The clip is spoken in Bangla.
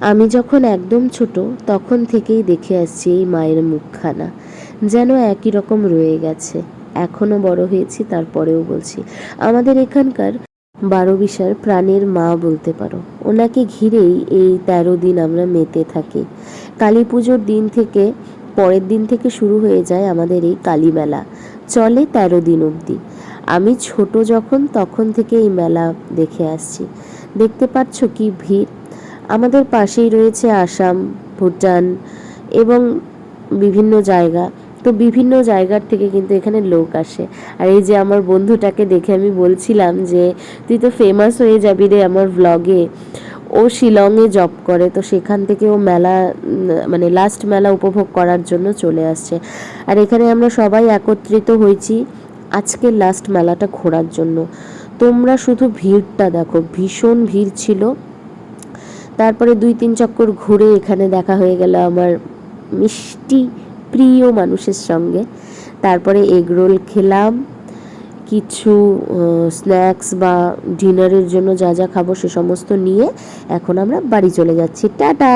আমি যখন একদম ছোট তখন থেকেই দেখে আসছি এই মায়ের মুখখানা, যেন একই রকম রয়ে গেছে। এখনও বড় হয়েছি, তারপরেও বলছি আমাদের এখানকার 12 প্রাণের মা বলতে পারো। ওনাকে ঘিরেই এই 13 দিন আমরা মেতে থাকি। কালী পুজোর দিন থেকে, পরের দিন থেকে শুরু হয়ে যায় আমাদের এই কালী মেলা, চলে 13 দিন অবধি। আমি ছোট যখন, তখন থেকে এই মেলা দেখে আসছি। দেখতে পাচ্ছ কি ভিড়। আমাদের পাশেই রয়েছে আসাম, ভুটান এবং বিভিন্ন জায়গা। তো বিভিন্ন জায়গার থেকে কিন্তু এখানে লোক আসে। আর এই যে আমার বন্ধুটাকে দেখে আমি বলছিলাম যে তুই তো ফেমাস হয়ে যাবি রে আমার ব্লগে। ও শিলংয়ে জব করে, তো সেখান থেকে ও মেলা মানে লাস্ট মেলা উপভোগ করার জন্য চলে আসছে। আর এখানে আমরা সবাই একত্রিত হয়েছি আজকের লাস্ট মেলাটা ঘোরার জন্য। তোমরা শুধু ভিড়টা দেখো, ভীষণ ভিড় ছিল। তারপরে 2-3 চক্কর ঘুরে এখানে দেখা হয়ে গেল আমার মিষ্টি প্রিয় মানুষের সঙ্গে। তারপরে এগরোল খেলাম, কিছু স্ন্যাক্স বা ডিনারের জন্য যা যা খাবো সে সমস্ত নিয়ে এখন আমরা বাড়ি চলে যাচ্ছি। টাটা।